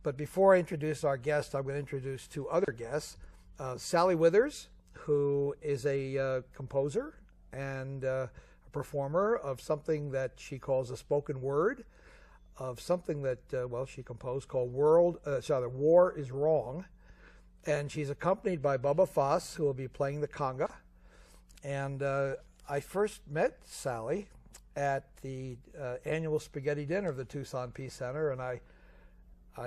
But before I introduce our guest, I'm going to introduce two other guests. Sally Withers, who is a composer and a performer of something that she calls a spoken word, of something that, she composed called War is Wrong. And she's accompanied by Bubba Fass, who will be playing the conga. And I first met Sally at the annual spaghetti dinner of the Tucson Peace Center, and I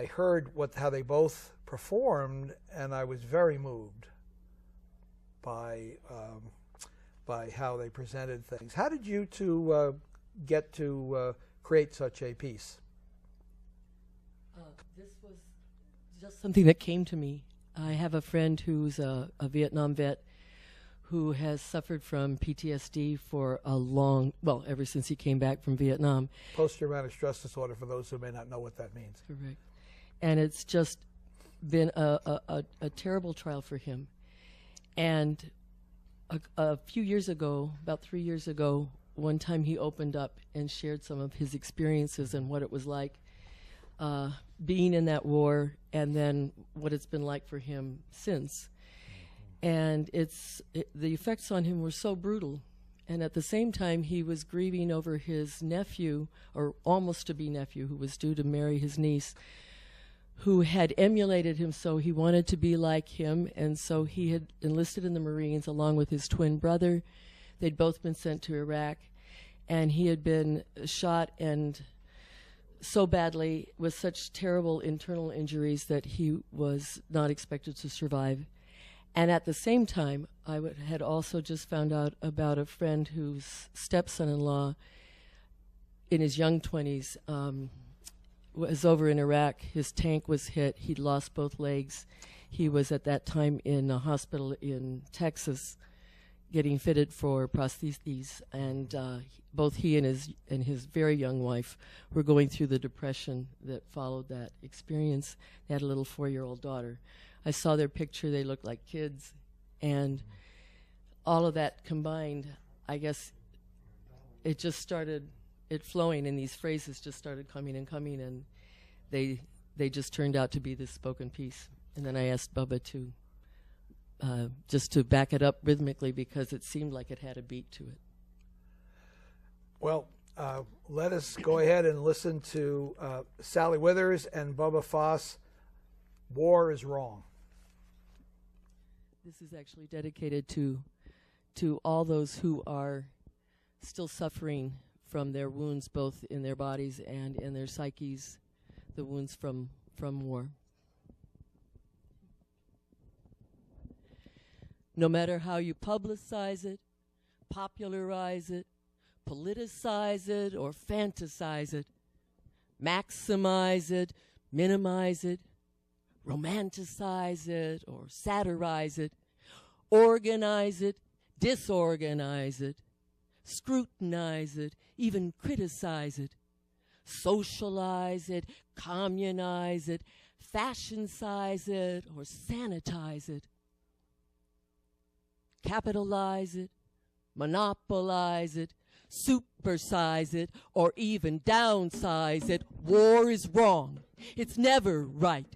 heard how they both performed, and I was very moved by how they presented things. How did you two get to create such a piece? This was just something that came to me. I have a friend who's a Vietnam vet who has suffered from PTSD for ever since he came back from Vietnam. Post-traumatic stress disorder, for those who may not know what that means. Correct. And it's just been a terrible trial for him. And a few years ago, about 3 years ago, one time he opened up and shared some of his experiences and what it was like being in that war, and then what it's been like for him since. And the effects on him were so brutal. And at the same time, he was grieving over his nephew, or almost to be nephew, who was due to marry his niece, who had emulated him, so he wanted to be like him. And so he had enlisted in the Marines along with his twin brother. They'd both been sent to Iraq. And he had been shot and so badly with such terrible internal injuries that he was not expected to survive. And at the same time, I had also just found out about a friend whose stepson-in-law in his young 20s was over in Iraq. His tank was hit. He'd lost both legs. He was at that time in a hospital in Texas getting fitted for prostheses, and both he and his very young wife were going through the depression that followed that experience. They had a little 4-year-old daughter. I saw their picture. They looked like kids, and all of that combined, I guess it just started flowing, and these phrases just started coming, and they just turned out to be this spoken piece. And then I asked Bubba to just to back it up rhythmically, because it seemed like it had a beat to it. Well, let us go ahead and listen to Sally Withers and Bubba Fass, War is Wrong. This is actually dedicated to all those who are still suffering from their wounds, both in their bodies and in their psyches, the wounds from war. No matter how you publicize it, popularize it, politicize it, or fantasize it, maximize it, minimize it, romanticize it, or satirize it, organize it, disorganize it, scrutinize it, even criticize it, socialize it, communize it, fashion-size it, or sanitize it, capitalize it, monopolize it, supersize it, or even downsize it. War is wrong. It's never right.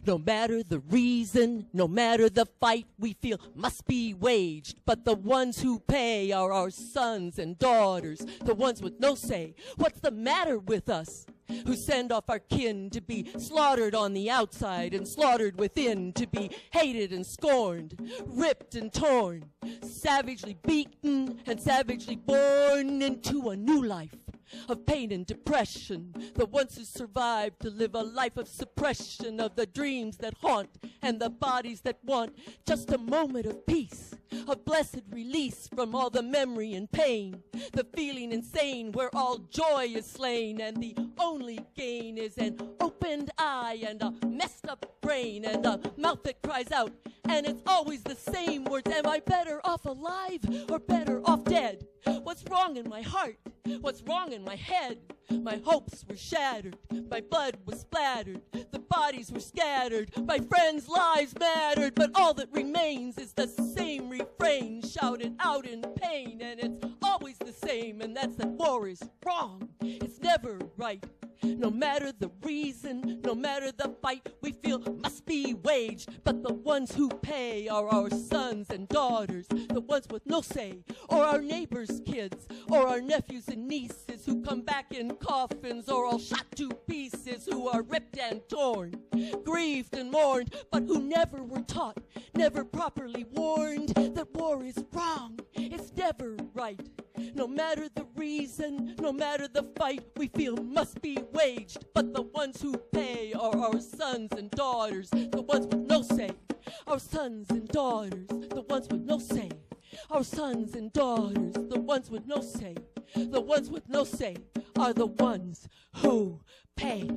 No matter the reason, no matter the fight we feel must be waged, but the ones who pay are our sons and daughters, the ones with no say. What's the matter with us, who send off our kin to be slaughtered on the outside and slaughtered within, to be hated and scorned, ripped and torn, savagely beaten and savagely born into a new life of pain and depression, the ones who survived to live a life of suppression of the dreams that haunt and the bodies that want just a moment of peace, of blessed release from all the memory and pain, the feeling insane where all joy is slain and the only gain is an opened eye and a messed up brain and a mouth that cries out, and it's always the same words. Am I better off alive or better off dead? What's wrong in my heart? What's wrong in my head? My hopes were shattered, my blood was splattered, the bodies were scattered, my friends' lives mattered, but all that remains is the same refrain shouted out in pain, and it's always the same, and that's that war is wrong. It's never right. No matter the reason, no matter the fight we feel must be waged. But the ones who pay are our sons and daughters, the ones with no say, or our neighbors' kids, or our nephews and nieces who come back in coffins or all shot to pieces, who are ripped and torn, grieved and mourned, but who never were taught, never properly warned that war is wrong, it's never right. No matter the reason, no matter the fight we feel must be waged. But the ones who pay are our sons and daughters, the ones with no say. Our sons and daughters, the ones with no say. Our sons and daughters, the ones with no say. The ones with no say are the ones who pay.